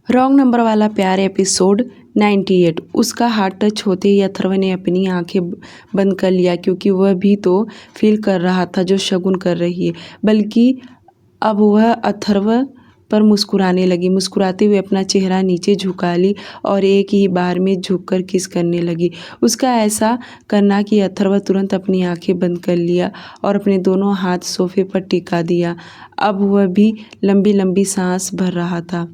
Wrong number वाला प्यार episode 98। उसका हार्ट टच होते ही अथर्व ने अपनी आंखें बंद कर लिया, क्योंकि वह भी तो फील कर रहा था जो शगुन कर रही है। बल्कि अब वह अथर्व पर मुस्कुराने लगी, मुस्कुराते हुए अपना चेहरा नीचे झुका ली और एक ही बार में झुककर किस करने लगी। उसका ऐसा करना कि अथर्व तुरंत अपनी आंखें बंद कर लिया और अपने दोनों हाथ सोफे पर टिका दिया। अब वह भी लंबी लंबी सांस भर रहा था।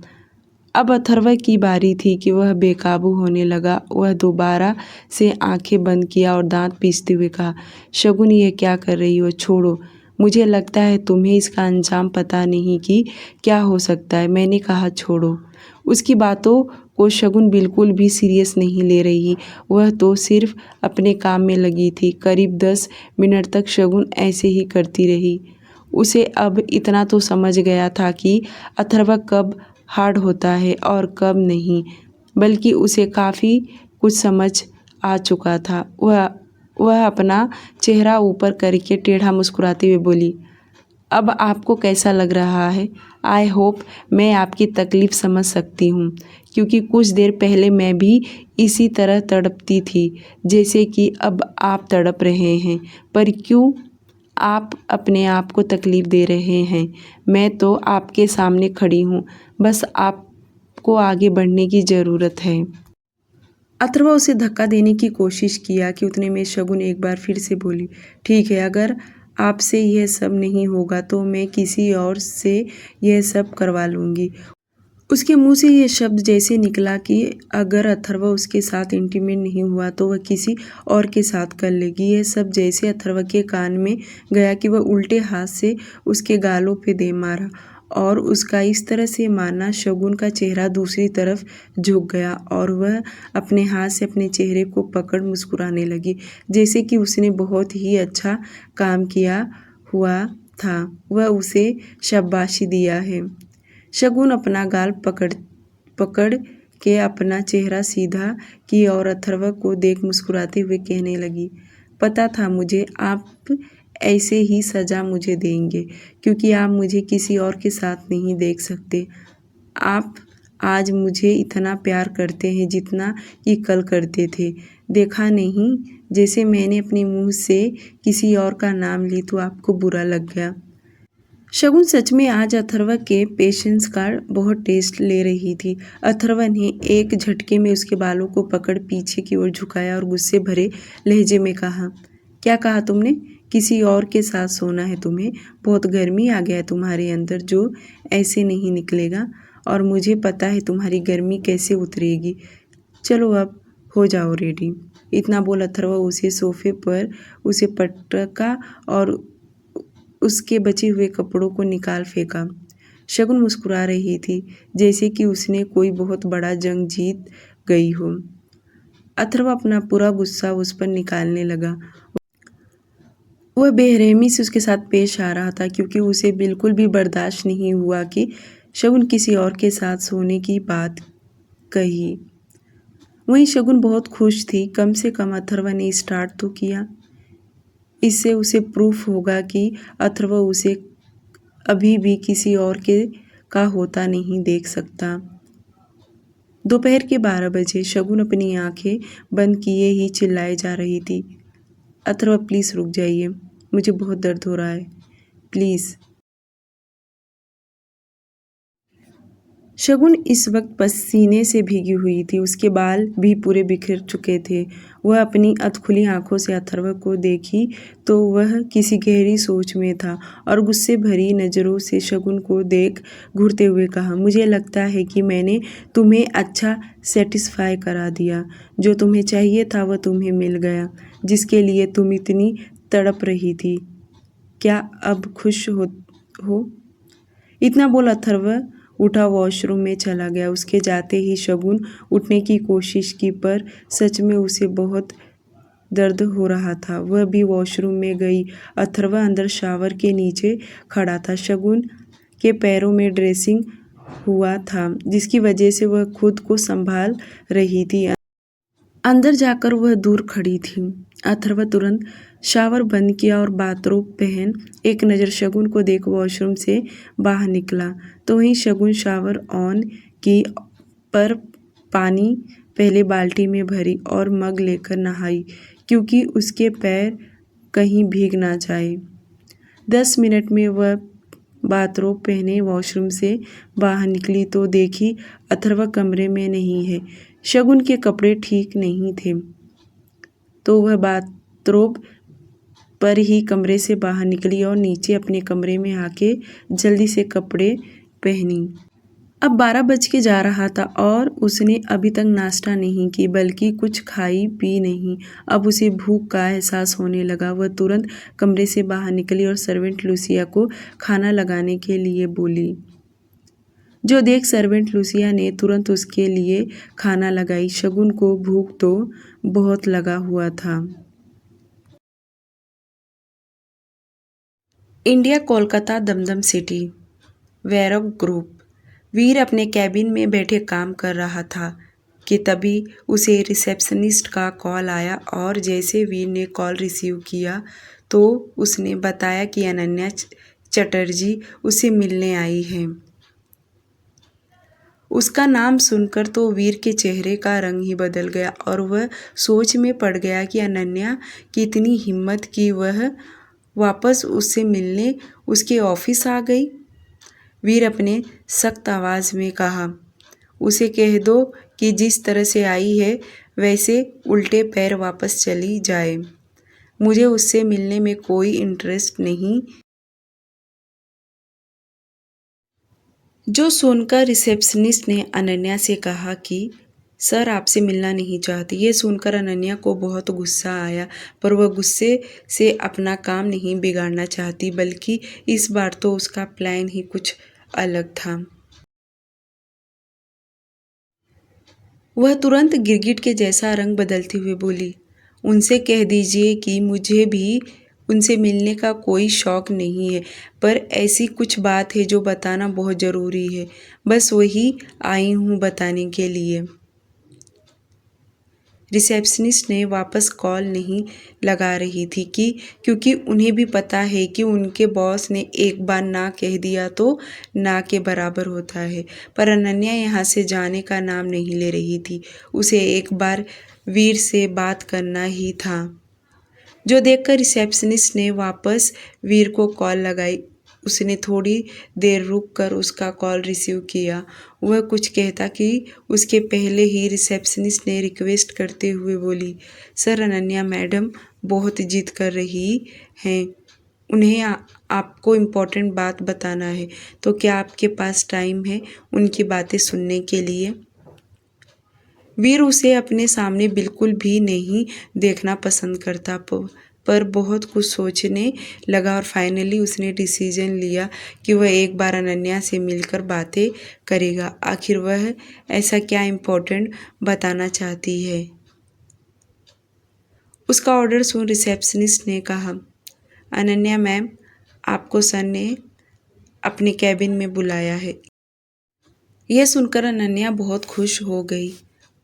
अब अथर्व की बारी थी कि वह बेकाबू होने लगा। वह दोबारा से आंखें बंद किया और दांत पीसते हुए कहा, शगुन ये क्या कर रही हो? छोड़ो। मुझे लगता है तुम्हें इसका अंजाम पता नहीं कि क्या हो सकता है। मैंने कहा छोड़ो। उसकी बातों को शगुन बिल्कुल भी सीरियस नहीं ले रही। वह तो सिर्फ अपने काम में लगी थी। करीब 10 मिनट तक शगुन ऐसे ही करती रही। उसे अब इतना तो समझ गया था कि अथर्व कब हार्ड होता है और कब नहीं, बल्कि उसे काफ़ी कुछ समझ आ चुका था। वह अपना चेहरा ऊपर करके टेढ़ा मुस्कुराते हुए बोली, अब आपको कैसा लग रहा है? आई होप मैं आपकी तकलीफ़ समझ सकती हूँ, क्योंकि कुछ देर पहले मैं भी इसी तरह तड़पती थी जैसे कि अब आप तड़प रहे हैं। पर क्यों आप अपने आप को तकलीफ़ दे रहे हैं? मैं तो आपके सामने खड़ी हूँ, बस आपको आगे बढ़ने की ज़रूरत है। अथर्व उसे धक्का देने की कोशिश किया कि उतने में शगुन एक बार फिर से बोली, ठीक है, अगर आपसे यह सब नहीं होगा तो मैं किसी और से यह सब करवा लूँगी। उसके मुंह से ये शब्द जैसे निकला कि अगर अथर्व उसके साथ इंटीमेट नहीं हुआ तो वह किसी और के साथ कर लेगी। यह सब जैसे अथर्व के कान में गया कि वह उल्टे हाथ से उसके गालों पे दे मारा, और उसका इस तरह से मारना शगुन का चेहरा दूसरी तरफ झुक गया और वह अपने हाथ से अपने चेहरे को पकड़ मुस्कुराने लगी, जैसे कि उसने बहुत ही अच्छा काम किया हुआ था। वह उसे शाबाशी दिया है। शगुन अपना गाल पकड़ के अपना चेहरा सीधा की और अथर्व को देख मुस्कुराते हुए कहने लगी, पता था मुझे आप ऐसे ही सज़ा मुझे देंगे, क्योंकि आप मुझे किसी और के साथ नहीं देख सकते। आप आज मुझे इतना प्यार करते हैं जितना कि कल करते थे। देखा नहीं, जैसे मैंने अपने मुंह से किसी और का नाम ली तो आपको बुरा लग गया। शगुन सच में आज अथर्व के पेशेंस का बहुत टेस्ट ले रही थी। अथर्व ने एक झटके में उसके बालों को पकड़ पीछे की ओर झुकाया और गुस्से भरे लहजे में कहा, क्या कहा तुमने? किसी और के साथ सोना है तुम्हें? बहुत गर्मी आ गया है तुम्हारे अंदर जो ऐसे नहीं निकलेगा, और मुझे पता है तुम्हारी गर्मी कैसे उतरेगी। चलो अब हो जाओ रेडी। इतना बोल अथर्व उसे सोफे पर उसे पटका और उसके बचे हुए कपड़ों को निकाल फेंका। शगुन मुस्कुरा रही थी जैसे कि उसने कोई बहुत बड़ा जंग जीत गई हो। अथर्व अपना पूरा गुस्सा उस पर निकालने लगा। वह बेरहमी से उसके साथ पेश आ रहा था, क्योंकि उसे बिल्कुल भी बर्दाश्त नहीं हुआ कि शगुन किसी और के साथ सोने की बात कही। वहीं शगुन बहुत खुश थी, कम से कम अथर्व ने स्टार्ट तो किया। इससे उसे प्रूफ होगा कि अथर्व उसे अभी भी किसी और के का होता नहीं देख सकता। दोपहर के 12 बजे शगुन अपनी आंखें बंद किए ही चिल्लाए जा रही थी, अथर्व प्लीज़ रुक जाइए, मुझे बहुत दर्द हो रहा है, प्लीज़। शगुन इस वक्त पसीने से भीगी हुई थी, उसके बाल भी पूरे बिखर चुके थे। वह अपनी अधखुली आंखों से अथर्व को देखी तो वह किसी गहरी सोच में था और गुस्से भरी नज़रों से शगुन को देख घूरते हुए कहा, मुझे लगता है कि मैंने तुम्हें अच्छा सेटिस्फाई करा दिया। जो तुम्हें चाहिए था वह तुम्हें मिल गया, जिसके लिए तुम इतनी तड़प रही थी। क्या अब खुश हो? इतना बोल अथर्व उठा वॉशरूम में चला गया। उसके जाते ही शगुन उठने की कोशिश की, पर सच में उसे बहुत दर्द हो रहा था। वह भी वॉशरूम में गई। अथर्व अंदर शावर के नीचे खड़ा था। शगुन के पैरों में ड्रेसिंग हुआ था, जिसकी वजह से वह खुद को संभाल रही थी। अंदर जाकर वह दूर खड़ी थी। अथर्व तुरंत शावर बंद किया और बाथरोब पहन एक नज़र शगुन को देख वॉशरूम से बाहर निकला, तो वहीं शगुन शावर ऑन की पर पानी पहले बाल्टी में भरी और मग लेकर नहाई क्योंकि उसके पैर कहीं भीग ना जाए। 10 मिनट में वह बाथरोब पहने वॉशरूम से बाहर निकली तो देखी अथर्व कमरे में नहीं है। शगुन के कपड़े ठीक नहीं थे तो वह बाथरोब पर ही कमरे से बाहर निकली और नीचे अपने कमरे में आके जल्दी से कपड़े पहनी। अब 12 बज के जा रहा था और उसने अभी तक नाश्ता नहीं की बल्कि कुछ खाई पी नहीं। अब उसे भूख का एहसास होने लगा। वह तुरंत कमरे से बाहर निकली और सर्वेंट लूसिया को खाना लगाने के लिए बोली। जो देख सर्वेंट लूसिया ने तुरंत उसके लिए खाना लगाई। शगुन को भूख तो बहुत लगा हुआ था। India Kolkata Dumdum city barrack group. Veer अपने कैबिन में बैठे काम कर रहा था कि तभी उसे रिसेप्शनिस्ट का कॉल आया और जैसे वीर ने कॉल रिसीव किया तो उसने बताया कि अनन्या चटर्जी उसे मिलने आई है। उसका नाम सुनकर तो वीर के चेहरे का रंग ही बदल गया और वह सोच में पड़ गया कि अनन्या की इतनी हिम्मत कि वह वापस उससे मिलने उसके ऑफिस आ गई। वीर अपने सख्त आवाज़ में कहा, उसे कह दो कि जिस तरह से आई है वैसे उल्टे पैर वापस चली जाए। मुझे उससे मिलने में कोई इंटरेस्ट नहीं। जो सुनकर रिसेप्शनिस्ट ने अनन्या से कहा कि सर आपसे मिलना नहीं चाहती। ये सुनकर अनन्या को बहुत गुस्सा आया पर वह गुस्से से अपना काम नहीं बिगाड़ना चाहती बल्कि इस बार तो उसका प्लान ही कुछ अलग था। वह तुरंत गिरगिट के जैसा रंग बदलते हुए बोली, उनसे कह दीजिए कि मुझे भी उनसे मिलने का कोई शौक़ नहीं है पर ऐसी कुछ बात है जो बताना बहुत ज़रूरी है। बस वही आई हूँ बताने के लिए। रिसेप्शनिस्ट ने वापस कॉल नहीं लगा रही थी कि क्योंकि उन्हें भी पता है कि उनके बॉस ने एक बार ना कह दिया तो ना के बराबर होता है। पर अनन्या यहाँ से जाने का नाम नहीं ले रही थी। उसे एक बार वीर से बात करना ही था। जो देखकर रिसेप्शनिस्ट ने वापस वीर को कॉल लगाई। उसने थोड़ी देर रुक कर उसका कॉल रिसीव किया। वह कुछ कहता कि उसके पहले ही रिसेप्शनिस्ट ने रिक्वेस्ट करते हुए बोली, सर अनन्या मैडम बहुत जिद कर रही हैं। उन्हें आपको इम्पोर्टेंट बात बताना है तो क्या आपके पास टाइम है उनकी बातें सुनने के लिए। वीर उसे अपने सामने बिल्कुल भी नहीं देखना पसंद करता पर बहुत कुछ सोचने लगा और फाइनली उसने डिसीजन लिया कि वह एक बार अनन्या से मिलकर बातें करेगा। आखिर वह ऐसा क्या इम्पोर्टेंट बताना चाहती है। उसका ऑर्डर सुन रिसेप्शनिस्ट ने कहा, अनन्या मैम आपको सर ने अपने कैबिन में बुलाया है। यह सुनकर अनन्या बहुत खुश हो गई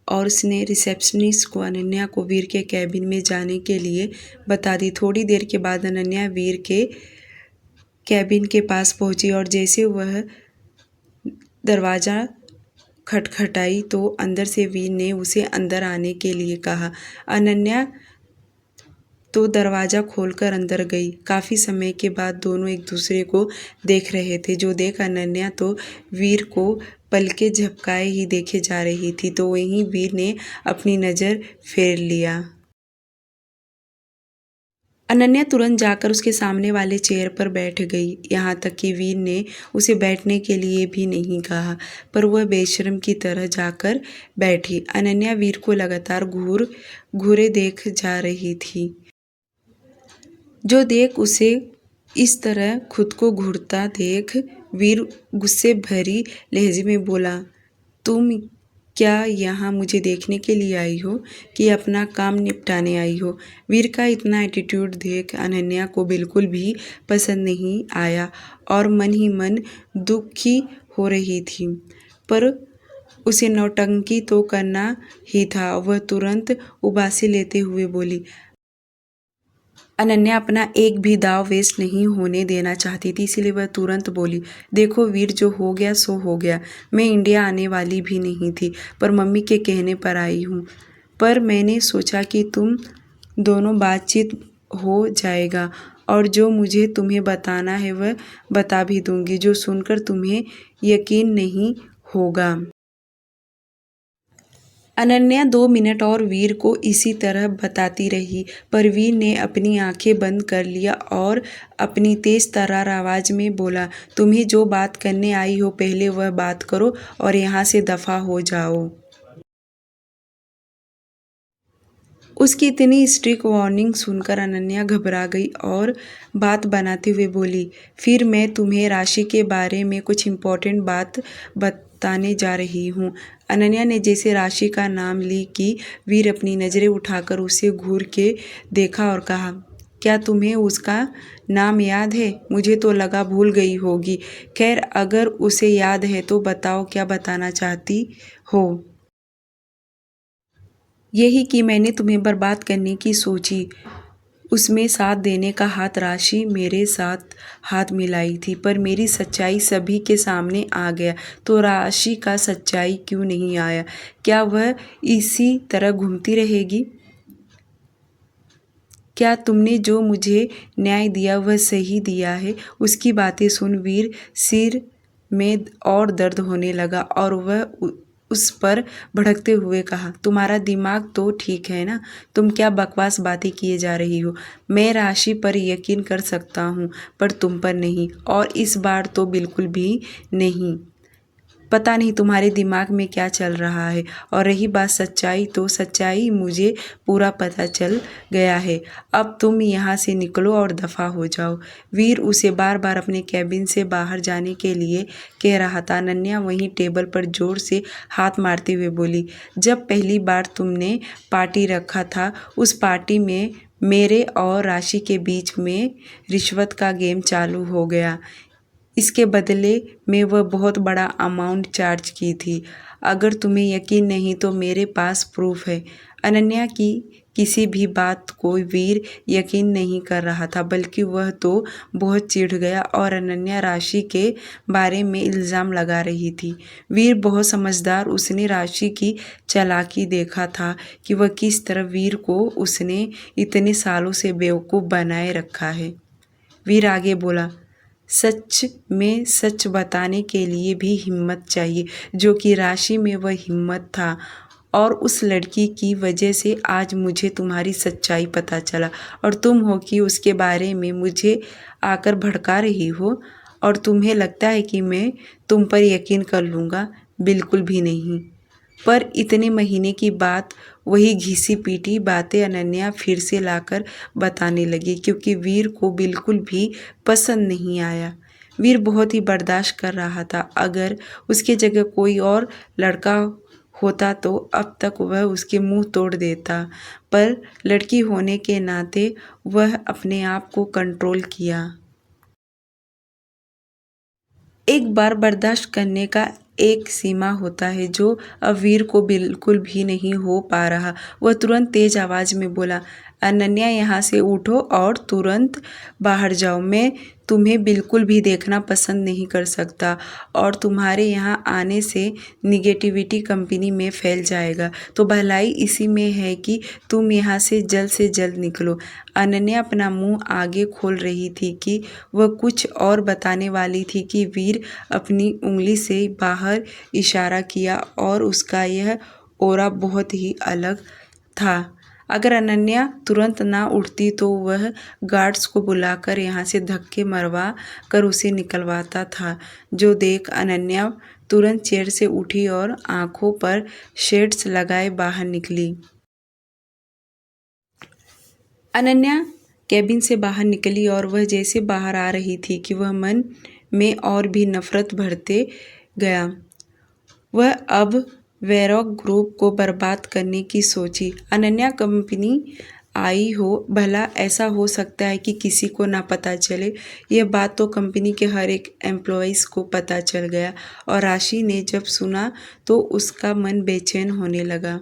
और उसने रिसेप्शनिस्ट को अनन्या को वीर के कैबिन में जाने के लिए बता दी। थोड़ी देर के बाद अनन्या वीर के कैबिन के पास पहुंची और जैसे वह दरवाज़ा खटखटाई तो अंदर से वीर ने उसे अंदर आने के लिए कहा। अनन्या तो दरवाज़ा खोलकर अंदर गई। काफ़ी समय के बाद दोनों एक दूसरे को देख रहे थे। जो देख अनन्या तो वीर को पलके झपकाए ही देखे जा रही थी तो वहीं वीर ने अपनी नज़र फेर लिया। अनन्या तुरंत जाकर उसके सामने वाले चेयर पर बैठ गई। यहाँ तक कि वीर ने उसे बैठने के लिए भी नहीं कहा पर वह बेशर्म की तरह जाकर बैठी। अनन्या वीर को लगातार घूरे देख जा रही थी। जो देख उसे इस तरह खुद को घूरता देख वीर गुस्से भरी लहजे में बोला, तुम क्या यहाँ मुझे देखने के लिए आई हो कि अपना काम निपटाने आई हो। वीर का इतना एटीट्यूड देख अनन्या को बिल्कुल भी पसंद नहीं आया और मन ही मन दुखी हो रही थी पर उसे नौटंकी तो करना ही था। वह तुरंत उबासी लेते हुए बोली, अनन्या अपना एक भी दाव वेस्ट नहीं होने देना चाहती थी, इसलिए वह तुरंत बोली, देखो वीर, जो हो गया सो हो गया। मैं इंडिया आने वाली भी नहीं थी, पर मम्मी के कहने पर आई हूँ। पर मैंने सोचा कि तुम दोनों बातचीत हो जाएगा, और जो मुझे तुम्हें बताना है वह बता भी दूंगी, जो सुनकर तुम्हें यकीन नहीं होगा। अनन्या 2 मिनट और वीर को इसी तरह बताती रही, पर वीर ने अपनी आंखें बंद कर लिया और अपनी तेज तर्रार आवाज में बोला, तुम्हें जो बात करने आई हो पहले वह बात करो और यहाँ से दफा हो जाओ। उसकी इतनी स्ट्रिक्ट वार्निंग सुनकर अनन्या घबरा गई और बात बनाते हुए बोली, फिर मैं तुम्हें राशि के बारे में कुछ इम्पोर्टेंट बात बताने जा रही हूँ। अनन्या ने जैसे राशि का नाम ली कि वीर अपनी नज़रें उठाकर उसे घूर के देखा और कहा, क्या तुम्हें उसका नाम याद है? मुझे तो लगा भूल गई होगी। खैर, अगर उसे याद है तो बताओ, क्या बताना चाहती हो? यही कि मैंने तुम्हें बर्बाद करने की सोची, उसमें साथ देने का हाथ राशि मेरे साथ हाथ मिलाई थी, पर मेरी सच्चाई सभी के सामने आ गया। तो राशि का सच्चाई क्यों नहीं आया? क्या वह इसी तरह घूमती रहेगी? क्या तुमने जो मुझे न्याय दिया वह सही दिया है? उसकी बातें सुन वीर सिर में और दर्द होने लगा और वह उस पर भड़कते हुए कहा, तुम्हारा दिमाग तो ठीक है ना? तुम क्या बकवास बातें किए जा रही हो? मैं राशि पर यकीन कर सकता हूँ, पर तुम पर नहीं, और इस बार तो बिल्कुल भी नहीं। पता नहीं तुम्हारे दिमाग में क्या चल रहा है। और रही बात सच्चाई, तो सच्चाई मुझे पूरा पता चल गया है। अब तुम यहाँ से निकलो और दफ़ा हो जाओ। वीर उसे बार बार अपने कैबिन से बाहर जाने के लिए कह रहा था। अनन्या वहीं टेबल पर जोर से हाथ मारते हुए बोली, जब पहली बार तुमने पार्टी रखा था, उस पार्टी में मेरे और राशि के बीच में रिश्वत का गेम चालू हो गया। इसके बदले में वह बहुत बड़ा अमाउंट चार्ज की थी। अगर तुम्हें यकीन नहीं तो मेरे पास प्रूफ है। अनन्या की किसी भी बात को वीर यकीन नहीं कर रहा था, बल्कि वह तो बहुत चिढ़ गया और अनन्या राशि के बारे में इल्ज़ाम लगा रही थी। वीर बहुत समझदार, उसने राशि की चालाकी देखा था कि वह किस तरह वीर को उसने इतने सालों से बेवकूफ़ बनाए रखा है। वीर आगे बोला, सच में सच बताने के लिए भी हिम्मत चाहिए, जो कि राशि में वह हिम्मत था। और उस लड़की की वजह से आज मुझे तुम्हारी सच्चाई पता चला, और तुम हो कि उसके बारे में मुझे आकर भड़का रही हो। और तुम्हें लगता है कि मैं तुम पर यकीन कर लूँगा? बिल्कुल भी नहीं। पर इतने महीने की बात, वही घिसी पीटी बातें अनन्या फिर से लाकर बताने लगी, क्योंकि वीर को बिल्कुल भी पसंद नहीं आया। वीर बहुत ही बर्दाश्त कर रहा था। अगर उसके जगह कोई और लड़का होता तो अब तक वह उसके मुंह तोड़ देता, पर लड़की होने के नाते वह अपने आप को कंट्रोल किया। एक बार बर्दाश्त करने का एक सीमा होता है, जो अब वीर को बिल्कुल भी नहीं हो पा रहा। वह तुरंत तेज आवाज में बोला, अनन्या, यहाँ से उठो और तुरंत बाहर जाओ। मैं तुम्हें बिल्कुल भी देखना पसंद नहीं कर सकता, और तुम्हारे यहाँ आने से निगेटिविटी कंपनी में फैल जाएगा। तो भलाई इसी में है कि तुम यहाँ से जल्द निकलो। अनन्या अपना मुंह आगे खोल रही थी कि वह कुछ और बताने वाली थी कि वीर अपनी उंगली से बाहर इशारा किया, और उसका यह ओरा बहुत ही अलग था। अगर अनन्या तुरंत ना उठती तो वह गार्ड्स को बुलाकर यहाँ से धक्के मरवा कर उसे निकलवाता था, जो देख अनन्या तुरंत चेयर से उठी और आंखों पर शेड्स लगाए बाहर निकली। अनन्या कैबिन से बाहर निकली, और वह जैसे बाहर आ रही थी कि वह मन में और भी नफरत भरते गया। वह अब वेरॉक ग्रुप को बर्बाद करने की सोची। अनन्या कंपनी आई हो, भला ऐसा हो सकता है कि किसी को ना पता चले? यह बात तो कंपनी के हर एक एम्प्लॉइज़ को पता चल गया, और राशि ने जब सुना तो उसका मन बेचैन होने लगा।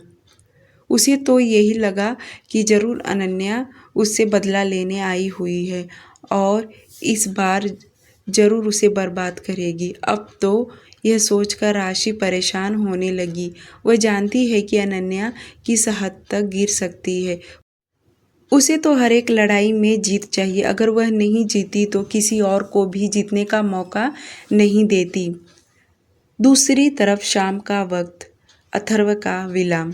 उसे तो यही लगा कि ज़रूर अनन्या उससे बदला लेने आई हुई है और इस बार ज़रूर उसे बर्बाद करेगी। अब तो यह सोचकर राशि परेशान होने लगी। वह जानती है कि अनन्या किस हद तक गिर सकती है। उसे तो हर एक लड़ाई में जीत चाहिए। अगर वह नहीं जीती तो किसी और को भी जीतने का मौका नहीं देती। दूसरी तरफ शाम का वक्त, अथर्व का विला।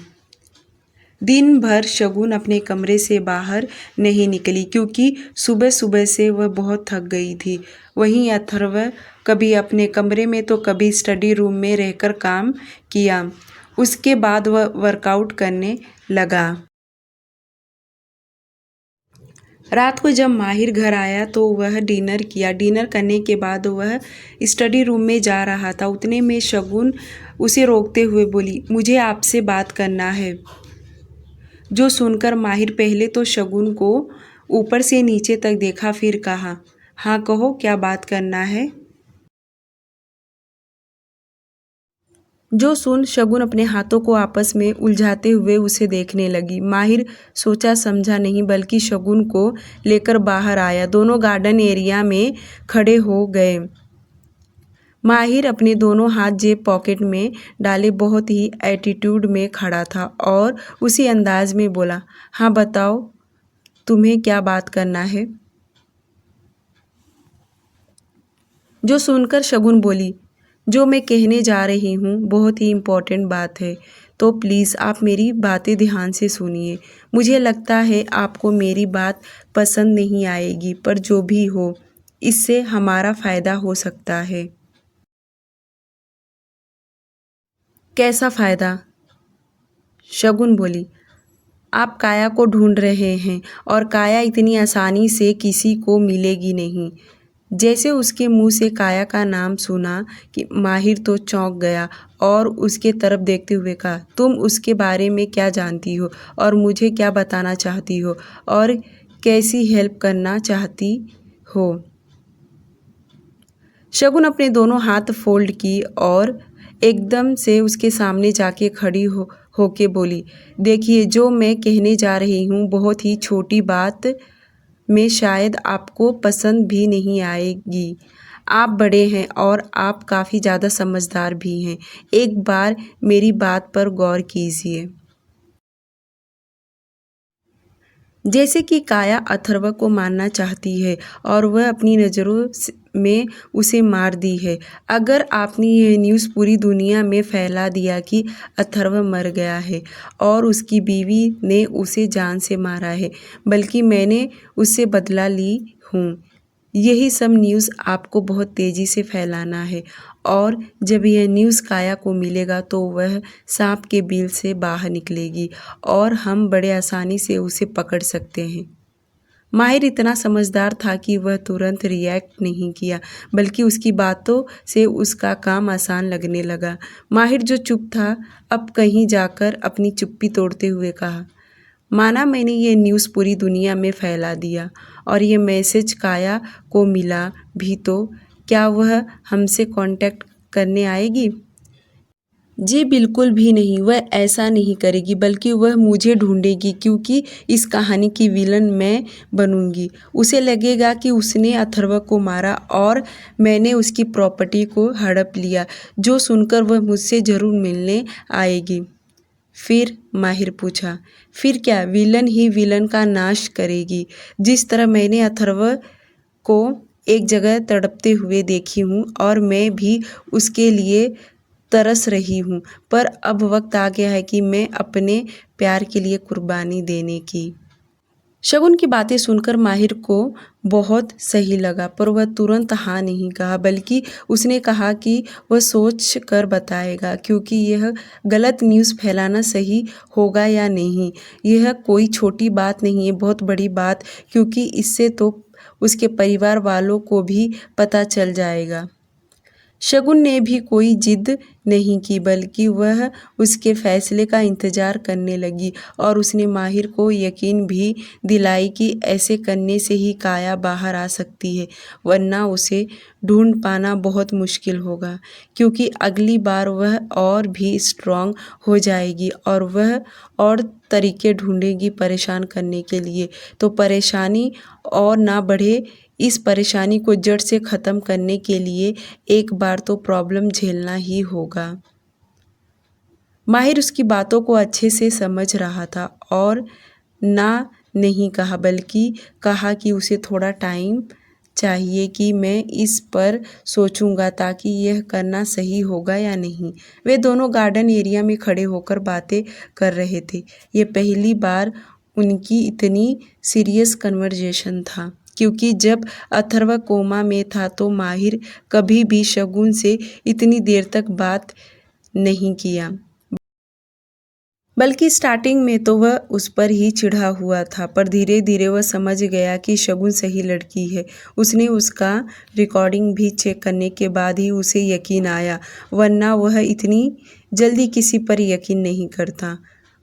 दिन भर शगुन अपने कमरे से बाहर नहीं निकली क्योंकि सुबह सुबह से वह बहुत थक गई थी। वहीं अथर्व कभी अपने कमरे में तो कभी स्टडी रूम में रहकर काम किया। उसके बाद वह वर्कआउट करने लगा। रात को जब माहिर घर आया तो वह डिनर किया। डिनर करने के बाद वह स्टडी रूम में जा रहा था। उतने में शगुन उसे रोकते हुए बोली, मुझे आपसे बात करना है। जो सुनकर माहिर पहले तो शगुन को ऊपर से नीचे तक देखा, फिर कहा, हाँ कहो, क्या बात करना है। जो सुन शगुन अपने हाथों को आपस में उलझाते हुए उसे देखने लगी। माहिर सोचा समझा नहीं बल्कि शगुन को लेकर बाहर आया। दोनों गार्डन एरिया में खड़े हो गए। माहिर अपने दोनों हाथ जेब पॉकेट में डाले बहुत ही एटीट्यूड में खड़ा था और उसी अंदाज में बोला, हाँ बताओ, तुम्हें क्या बात करना है। जो सुनकर शगुन बोली, जो मैं कहने जा रही हूँ बहुत ही इम्पोर्टेंट बात है, तो प्लीज़ आप मेरी बातें ध्यान से सुनिए। मुझे लगता है आपको मेरी बात पसंद नहीं आएगी, पर जो भी हो, इससे हमारा फ़ायदा हो सकता है। कैसा फ़ायदा? शगुन बोली, आप काया को ढूंढ रहे हैं और काया इतनी आसानी से किसी को मिलेगी नहीं। जैसे उसके मुंह से काया का नाम सुना कि माहिर तो चौंक गया और उसके तरफ देखते हुए कहा, तुम उसके बारे में क्या जानती हो और मुझे क्या बताना चाहती हो और कैसी हेल्प करना चाहती हो। शगुन अपने दोनों हाथ फोल्ड की और एकदम से उसके सामने जाके खड़ी होके बोली, देखिए, जो मैं कहने जा रही हूँ बहुत ही छोटी बात में शायद आपको पसंद भी नहीं आएगी। आप बड़े हैं और आप काफ़ी ज़्यादा समझदार भी हैं। एक बार मेरी बात पर गौर कीजिए। जैसे कि काया अथर्व को मारना चाहती है और वह अपनी नज़रों में उसे मार दी है। अगर आपने यह न्यूज़ पूरी दुनिया में फैला दिया कि अथर्व मर गया है और उसकी बीवी ने उसे जान से मारा है, बल्कि मैंने उससे बदला ली हूँ, यही सब न्यूज़ आपको बहुत तेज़ी से फैलाना है और जब यह न्यूज़ काया को मिलेगा तो वह सांप के बिल से बाहर निकलेगी और हम बड़े आसानी से उसे पकड़ सकते हैं। माहिर इतना समझदार था कि वह तुरंत रिएक्ट नहीं किया, बल्कि उसकी बातों से उसका काम आसान लगने लगा। माहिर जो चुप था, अब कहीं जाकर अपनी चुप्पी तोड़ते हुए कहा, माना मैंने ये न्यूज़ पूरी दुनिया में फैला दिया और ये मैसेज काया को मिला भी तो क्या वह हमसे कांटेक्ट करने आएगी? जी बिल्कुल भी नहीं, वह ऐसा नहीं करेगी, बल्कि वह मुझे ढूंढेगी क्योंकि इस कहानी की विलन मैं बनूंगी। उसे लगेगा कि उसने अथर्व को मारा और मैंने उसकी प्रॉपर्टी को हड़प लिया, जो सुनकर वह मुझसे ज़रूर मिलने आएगी। फिर माहिर पूछा, फिर क्या विलन ही विलन का नाश करेगी? जिस तरह मैंने अथर्व को एक जगह तड़पते हुए देखी हूँ और मैं भी उसके लिए तरस रही हूँ, पर अब वक्त आ गया है कि मैं अपने प्यार के लिए कुर्बानी देने की। शगुन की बातें सुनकर माहिर को बहुत सही लगा, पर वह तुरंत हाँ नहीं कहा, बल्कि उसने कहा कि वह सोच कर बताएगा, क्योंकि यह गलत न्यूज़ फैलाना सही होगा या नहीं। यह कोई छोटी बात नहीं है, बहुत बड़ी बात, क्योंकि इससे तो उसके परिवार वालों को भी पता चल जाएगा। शगुन ने भी कोई जिद नहीं की, बल्कि वह उसके फैसले का इंतजार करने लगी और उसने माहिर को यकीन भी दिलाई कि ऐसे करने से ही काया बाहर आ सकती है, वरना उसे ढूंढ पाना बहुत मुश्किल होगा, क्योंकि अगली बार वह और भी स्ट्रांग हो जाएगी और वह और तरीके ढूंढेगी परेशान करने के लिए, तो परेशानी और ना बढ़े। इस परेशानी को जड़ से ख़त्म करने के लिए एक बार तो प्रॉब्लम झेलना ही होगा। माहिर उसकी बातों को अच्छे से समझ रहा था और ना नहीं कहा, बल्कि कहा कि उसे थोड़ा टाइम चाहिए कि मैं इस पर सोचूंगा ताकि यह करना सही होगा या नहीं। वे दोनों गार्डन एरिया में खड़े होकर बातें कर रहे थे। ये पहली बार उनकी इतनी सीरियस कन्वर्जेशन था, क्योंकि जब अथर्व कोमा में था तो माहिर कभी भी शगुन से इतनी देर तक बात नहीं किया, बल्कि स्टार्टिंग में तो वह उस पर ही चिढ़ा हुआ था, पर धीरे धीरे वह समझ गया कि शगुन सही लड़की है। उसने उसका रिकॉर्डिंग भी चेक करने के बाद ही उसे यकीन आया, वरना वह इतनी जल्दी किसी पर यकीन नहीं करता।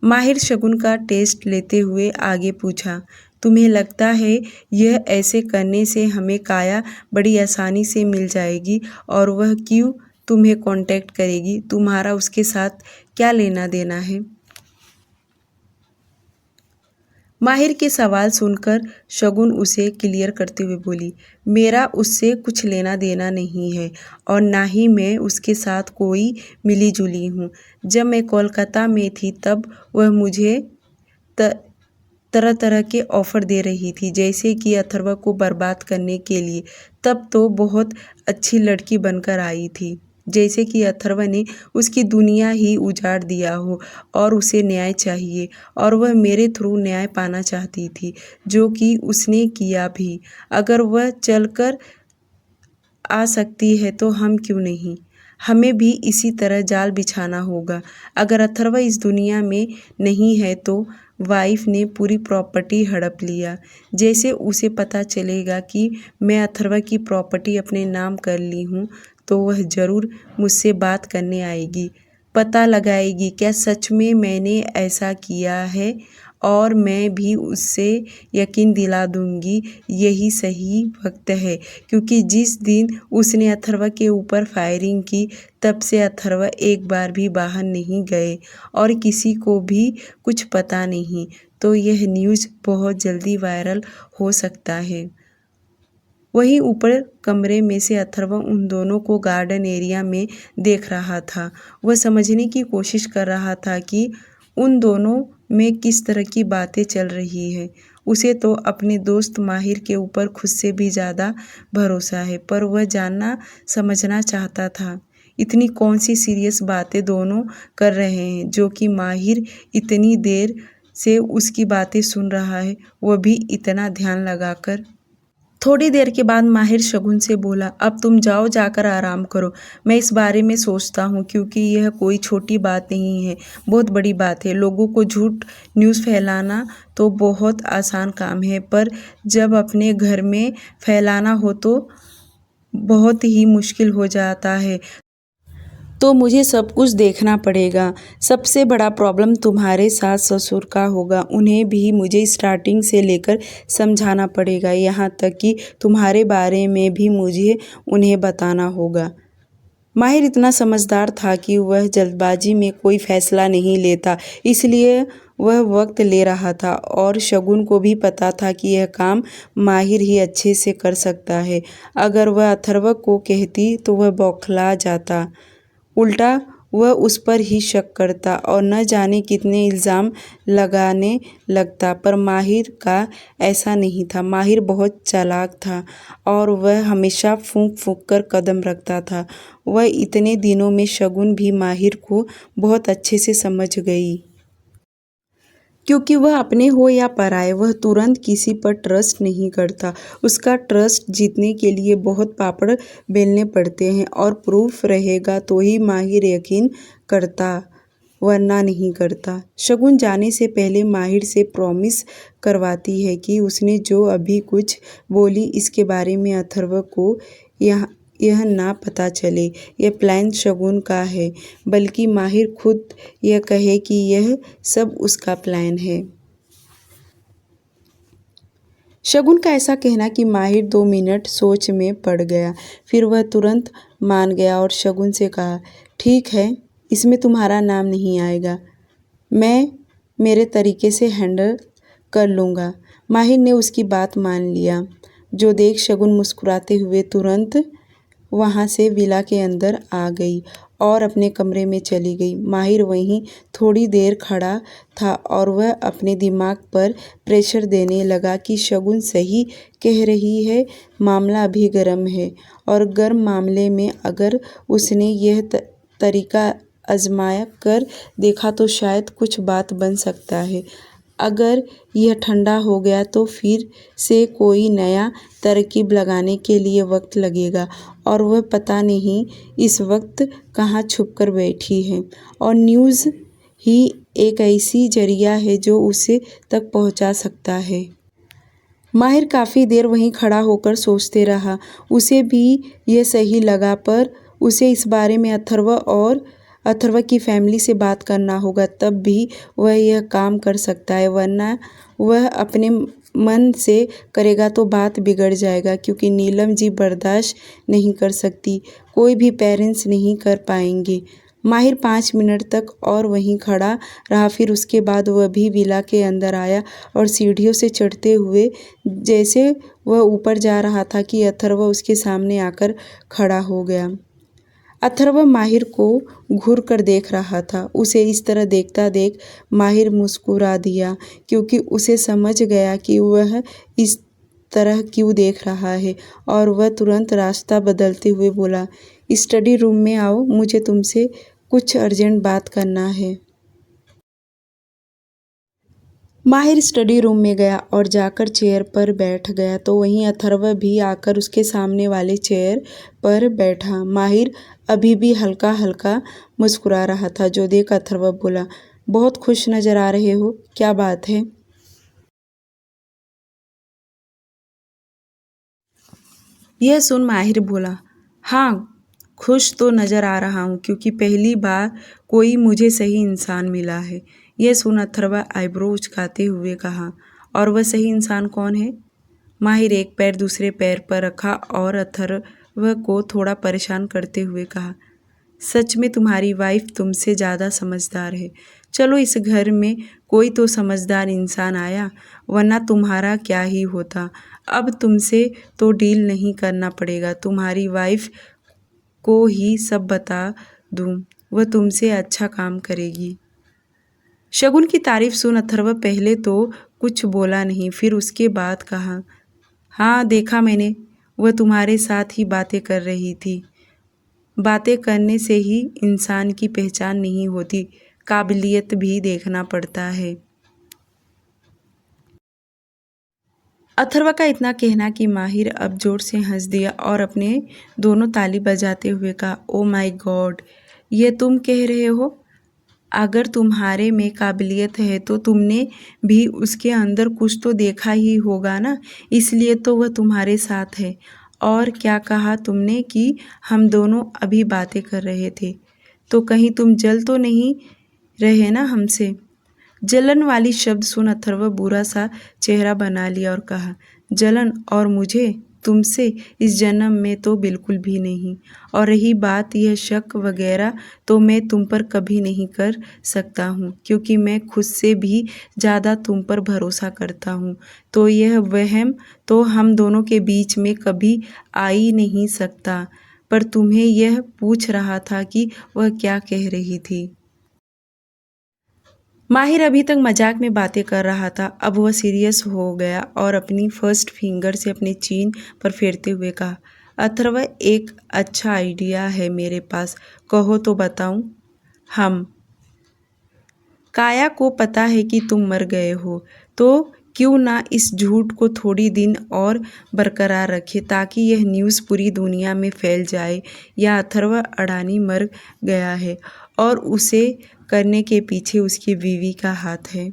माहिर शगुन का टेस्ट लेते हुए आगे पूछा, तुम्हें लगता है यह ऐसे करने से हमें काया बड़ी आसानी से मिल जाएगी और वह क्यों तुम्हें कांटेक्ट करेगी? तुम्हारा उसके साथ क्या लेना देना है? माहिर के सवाल सुनकर शगुन उसे क्लियर करते हुए बोली, मेरा उससे कुछ लेना देना नहीं है और ना ही मैं उसके साथ कोई मिली जुली हूँ। जब मैं कोलकाता में थी तब वह मुझे तरह तरह के ऑफ़र दे रही थी, जैसे कि अथर्व को बर्बाद करने के लिए। तब तो बहुत अच्छी लड़की बनकर आई थी, जैसे कि अथर्व ने उसकी दुनिया ही उजाड़ दिया हो और उसे न्याय चाहिए और वह मेरे थ्रू न्याय पाना चाहती थी, जो कि उसने किया भी। अगर वह चलकर आ सकती है तो हम क्यों नहीं? हमें भी इसी तरह जाल बिछाना होगा। अगर अथर्व इस दुनिया में नहीं है तो वाइफ ने पूरी प्रॉपर्टी हड़प लिया। जैसे उसे पता चलेगा कि मैं अथर्व की प्रॉपर्टी अपने नाम कर ली हूँ तो वह ज़रूर मुझसे बात करने आएगी, पता लगाएगी क्या सच में मैंने ऐसा किया है, और मैं भी उससे यकीन दिला दूंगी यही सही वक्त है, क्योंकि जिस दिन उसने अथर्व के ऊपर फायरिंग की तब से अथर्व एक बार भी बाहर नहीं गए और किसी को भी कुछ पता नहीं, तो यह न्यूज़ बहुत जल्दी वायरल हो सकता है। वहीं ऊपर कमरे में से अथर्व उन दोनों को गार्डन एरिया में देख रहा था। वह समझने की कोशिश कर रहा था कि उन दोनों में किस तरह की बातें चल रही है। उसे तो अपने दोस्त माहिर के ऊपर खुद से भी ज़्यादा भरोसा है, पर वह जानना समझना चाहता था इतनी कौन सी सीरियस बातें दोनों कर रहे हैं, जो कि माहिर इतनी देर से उसकी बातें सुन रहा है, वह भी इतना ध्यान लगाकर। थोड़ी देर के बाद माहिर शगुन से बोला, अब तुम जाओ, जाकर आराम करो, मैं इस बारे में सोचता हूँ, क्योंकि यह कोई छोटी बात नहीं है, बहुत बड़ी बात है। लोगों को झूठ न्यूज़ फैलाना तो बहुत आसान काम है, पर जब अपने घर में फैलाना हो तो बहुत ही मुश्किल हो जाता है। तो मुझे सब कुछ देखना पड़ेगा। सबसे बड़ा प्रॉब्लम तुम्हारे सास ससुर का होगा, उन्हें भी मुझे स्टार्टिंग से लेकर समझाना पड़ेगा, यहाँ तक कि तुम्हारे बारे में भी मुझे उन्हें बताना होगा। माहिर इतना समझदार था कि वह जल्दबाजी में कोई फैसला नहीं लेता, इसलिए वह वक्त ले रहा था और शगुन को भी पता था कि यह काम माहिर ही अच्छे से कर सकता है। अगर वह अथर्व को कहती तो वह बौखला जाता, उल्टा वह उस पर ही शक करता और न जाने कितने इल्ज़ाम लगाने लगता, पर माहिर का ऐसा नहीं था। माहिर बहुत चालाक था और वह हमेशा फूंक फूंक कर कदम रखता था। वह इतने दिनों में शगुन भी माहिर को बहुत अच्छे से समझ गई, क्योंकि वह अपने हो या पराए, वह तुरंत किसी पर ट्रस्ट नहीं करता। उसका ट्रस्ट जीतने के लिए बहुत पापड़ बेलने पड़ते हैं और प्रूफ रहेगा तो ही माहिर यकीन करता, वरना नहीं करता। शगुन जाने से पहले माहिर से प्रॉमिस करवाती है कि उसने जो अभी कुछ बोली इसके बारे में अथर्व को यहाँ यह ना पता चले यह प्लान शगुन का है, बल्कि माहिर खुद यह कहे कि यह सब उसका प्लान है। शगुन का ऐसा कहना कि माहिर 2 मिनट सोच में पड़ गया। फिर वह तुरंत मान गया और शगुन से कहा, ठीक है, इसमें तुम्हारा नाम नहीं आएगा, मैं मेरे तरीके से हैंडल कर लूँगा। माहिर ने उसकी बात मान लिया। जो देख शगुन मुस्कुराते हुए तुरंत वहाँ से विला के अंदर आ गई और अपने कमरे में चली गई। माहिर वहीं थोड़ी देर खड़ा था और वह अपने दिमाग पर प्रेशर देने लगा कि शगुन सही कह रही है, मामला अभी गर्म है और गर्म मामले में अगर उसने यह तरीका आजमाया कर देखा तो शायद कुछ बात बन सकता है। अगर यह ठंडा हो गया तो फिर से कोई नया तरकीब लगाने के लिए वक्त लगेगा और वह पता नहीं इस वक्त कहाँ छुपकर बैठी है। और न्यूज़ ही एक ऐसी जरिया है जो उसे तक पहुँचा सकता है। माहिर काफ़ी देर वहीं खड़ा होकर सोचते रहा। उसे भी यह सही लगा, पर उसे इस बारे में अथर्व की फैमिली से बात करना होगा, तब भी वह यह काम कर सकता है, वरना वह अपने मन से करेगा तो बात बिगड़ जाएगा, क्योंकि नीलम जी बर्दाश्त नहीं कर सकती, कोई भी पेरेंट्स नहीं कर पाएंगे। माहिर 5 मिनट तक और वहीं खड़ा रहा। फिर उसके बाद वह भी विला के अंदर आया और सीढ़ियों से चढ़ते हुए जैसे वह ऊपर जा रहा था कि अथर्व उसके सामने आकर खड़ा हो गया। अथर्व माहिर को घूर कर देख रहा था। उसे इस तरह देखता देख माहिर मुस्कुरा दिया, क्योंकि उसे समझ गया कि वह इस तरह क्यों देख रहा है, और वह तुरंत रास्ता बदलते हुए बोला, स्टडी रूम में आओ, मुझे तुमसे कुछ अर्जेंट बात करना है। माहिर स्टडी रूम में गया और जाकर चेयर पर बैठ गया तो वहीं अथर्व भी आकर उसके सामने वाले चेयर पर बैठा। माहिर अभी भी हल्का हल्का मुस्कुरा रहा था। जो देख अथर्व बोला, बहुत खुश नजर आ रहे हो, क्या बात है? यह सुन माहिर बोला, हाँ, खुश तो नज़र आ रहा हूँ, क्योंकि पहली बार कोई मुझे सही इंसान मिला है। यह सुन अथर्व आईब्रो उचकाते हुए कहा, और वह सही इंसान कौन है? माहिर एक पैर दूसरे पैर पर रखा और अथर्व को थोड़ा परेशान करते हुए कहा, सच में तुम्हारी वाइफ तुमसे ज़्यादा समझदार है। चलो, इस घर में कोई तो समझदार इंसान आया, वरना तुम्हारा क्या ही होता। अब तुमसे तो डील नहीं करना पड़ेगा, तुम्हारी वाइफ को ही सब बता दूं, वह तुमसे अच्छा काम करेगी। शगुन की तारीफ सुन अथर्व पहले तो कुछ बोला नहीं, फिर उसके बाद कहा, हाँ, देखा मैंने, वह तुम्हारे साथ ही बातें कर रही थी। बातें करने से ही इंसान की पहचान नहीं होती, काबिलियत भी देखना पड़ता है। अथर्व का इतना कहना कि माहिर अब जोर से हंस दिया और अपने दोनों ताली बजाते हुए कहा, ओ माय गॉड, ये तुम कह रहे हो? अगर तुम्हारे में काबिलियत है तो तुमने भी उसके अंदर कुछ तो देखा ही होगा ना, इसलिए तो वह तुम्हारे साथ है। और क्या कहा तुमने कि हम दोनों अभी बातें कर रहे थे, तो कहीं तुम जल तो नहीं रहे ना हमसे? जलन वाली शब्द सुन अथर्व बुरा सा चेहरा बना लिया और कहा, जलन और मुझे तुमसे इस जन्म में तो बिल्कुल भी नहीं, और रही बात यह शक वगैरह, तो मैं तुम पर कभी नहीं कर सकता हूँ, क्योंकि मैं खुद से भी ज़्यादा तुम पर भरोसा करता हूँ। तो यह वहम तो हम दोनों के बीच में कभी आ ही नहीं सकता। पर तुम्हें यह पूछ रहा था कि वह क्या कह रही थी। माहिर अभी तक मजाक में बातें कर रहा था, अब वह सीरियस हो गया और अपनी फर्स्ट फिंगर से अपने चीन पर फेरते हुए कहा, अथर्व, एक अच्छा आइडिया है मेरे पास, कहो तो बताऊं। हम काया को पता है कि तुम मर गए हो, तो क्यों ना इस झूठ को थोड़ी दिन और बरकरार रखे, ताकि यह न्यूज़ पूरी दुनिया में फैल जाए या अथर्व अडानी मर गया है और उसे करने के पीछे उसकी बीवी का हाथ है।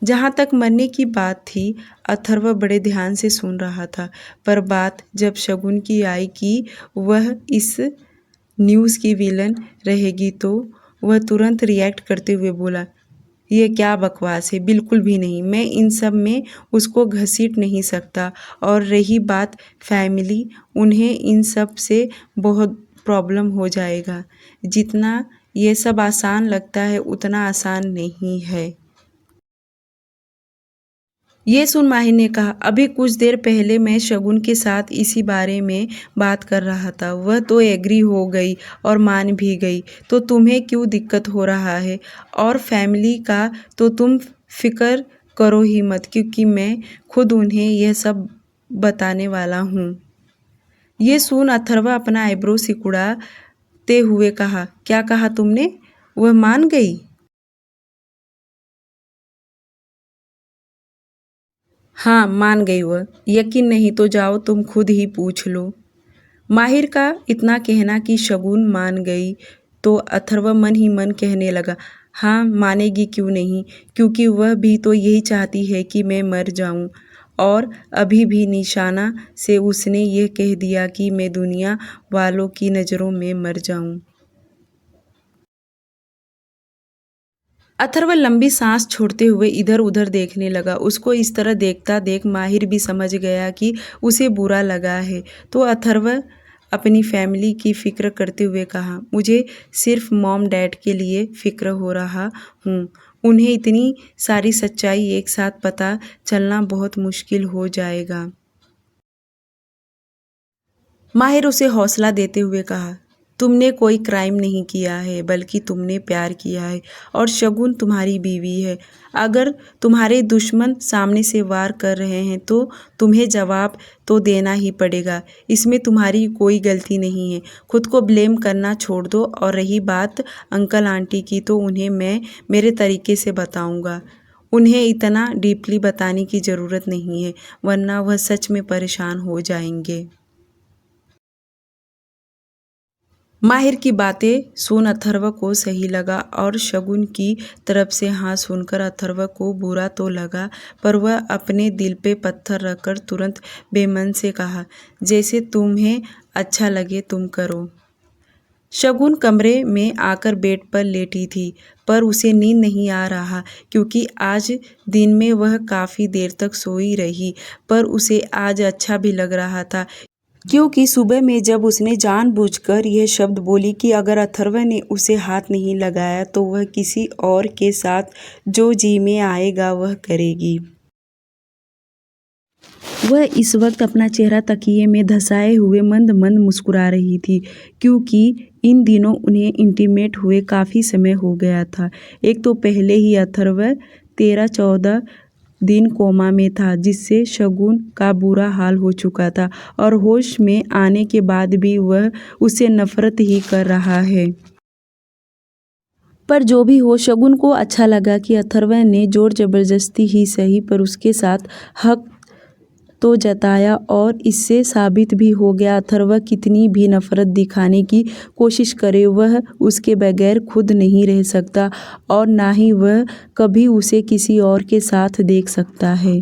जहाँ तक मरने की बात थी, अथर्व बड़े ध्यान से सुन रहा था, पर बात जब शगुन की आई कि वह इस न्यूज़ की विलन रहेगी तो वह तुरंत रिएक्ट करते हुए बोला, ये क्या बकवास है, बिल्कुल भी नहीं, मैं इन सब में उसको घसीट नहीं सकता। और रही बात फैमिली, उन्हें इन सब से बहुत प्रॉब्लम हो जाएगा। जितना ये सब आसान लगता है उतना आसान नहीं है। ये सुन माहिर ने कहा, अभी कुछ देर पहले मैं शगुन के साथ इसी बारे में बात कर रहा था, वह तो एग्री हो गई और मान भी गई, तो तुम्हें क्यों दिक्कत हो रहा है? और फैमिली का तो तुम फिक्र करो ही मत, क्योंकि मैं खुद उन्हें यह सब बताने वाला हूँ। ये सुन अथर्व अपना आईब्रो सिकुड़ाते हुए कहा, क्या कहा तुमने? वह मान गई? हाँ, मान गई वह। यकीन नहीं तो जाओ तुम खुद ही पूछ लो। माहिर का इतना कहना कि शगुन मान गई तो अथर्व मन ही मन कहने लगा, हाँ मानेगी क्यों नहीं, क्योंकि वह भी तो यही चाहती है कि मैं मर जाऊं। और अभी भी निशाना से उसने यह कह दिया कि मैं दुनिया वालों की नज़रों में मर जाऊं। अथर्व लंबी सांस छोड़ते हुए इधर उधर देखने लगा। उसको इस तरह देखता देख माहिर भी समझ गया कि उसे बुरा लगा है, तो अथर्व अपनी फैमिली की फ़िक्र करते हुए कहा, मुझे सिर्फ मॉम डैड के लिए फ़िक्र हो रहा हूँ। उन्हें इतनी सारी सच्चाई एक साथ पता चलना बहुत मुश्किल हो जाएगा। माहिर उसे हौसला देते हुए कहा, तुमने कोई क्राइम नहीं किया है, बल्कि तुमने प्यार किया है और शगुन तुम्हारी बीवी है। अगर तुम्हारे दुश्मन सामने से वार कर रहे हैं तो तुम्हें जवाब तो देना ही पड़ेगा। इसमें तुम्हारी कोई गलती नहीं है। खुद को ब्लेम करना छोड़ दो। और रही बात अंकल आंटी की, तो उन्हें मैं मेरे तरीके से बताऊंगा। उन्हें इतना डीपली बताने की ज़रूरत नहीं है, वरना वह सच में परेशान हो जाएंगे। माहिर की बातें सुन अथर्व को सही लगा और शगुन की तरफ से हाँ सुनकर अथर्व को बुरा तो लगा, पर वह अपने दिल पे पत्थर रखकर तुरंत बेमन से कहा, जैसे तुम्हें अच्छा लगे तुम करो। शगुन कमरे में आकर बेड पर लेटी थी, पर उसे नींद नहीं आ रहा, क्योंकि आज दिन में वह काफ़ी देर तक सोई रही। पर उसे आज अच्छा भी लग रहा था, क्योंकि सुबह में जब उसने जानबूझकर यह शब्द बोली कि अगर अथर्व ने उसे हाथ नहीं लगाया तो वह किसी और के साथ जो जी में आएगा वह करेगी। वह इस वक्त अपना चेहरा तकिए में धंसाए हुए मंद मंद मुस्कुरा रही थी, क्योंकि इन दिनों उन्हें इंटीमेट हुए काफ़ी समय हो गया था। एक तो पहले ही अथर्व 13-14 दिन कोमा में था, जिससे शगुन का बुरा हाल हो चुका था और होश में आने के बाद भी वह उससे नफरत ही कर रहा है। पर जो भी हो, शगुन को अच्छा लगा कि अथर्व ने जोर जबरदस्ती ही सही पर उसके साथ हक तो जताया, और इससे साबित भी हो गया अथर्व कितनी भी नफरत दिखाने की कोशिश करे, वह उसके बगैर खुद नहीं रह सकता और ना ही वह कभी उसे किसी और के साथ देख सकता है।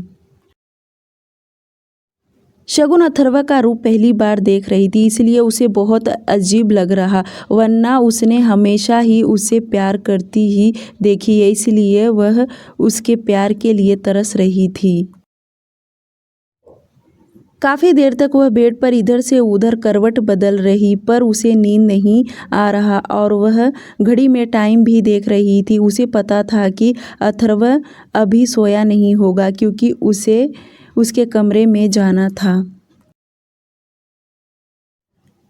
शगुन अथर्व का रूप पहली बार देख रही थी, इसलिए उसे बहुत अजीब लग रहा, वरना उसने हमेशा ही उसे प्यार करती ही देखी है, इसलिए वह उसके प्यार के लिए तरस रही थी। काफ़ी देर तक वह बेड पर इधर से उधर करवट बदल रही, पर उसे नींद नहीं आ रहा और वह घड़ी में टाइम भी देख रही थी। उसे पता था कि अथर्व अभी सोया नहीं होगा, क्योंकि उसे उसके कमरे में जाना था।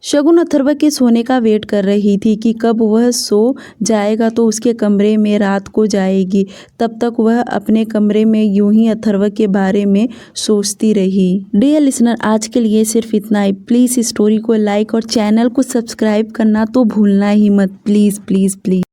शगुन अथर्व के सोने का वेट कर रही थी कि कब वह सो जाएगा तो उसके कमरे में रात को जाएगी। तब तक वह अपने कमरे में यूं ही अथर्व के बारे में सोचती रही। डियर लिसनर, आज के लिए सिर्फ इतना ही। प्लीज़ स्टोरी को लाइक और चैनल को सब्सक्राइब करना तो भूलना ही मत, प्लीज़ प्लीज़ प्लीज़।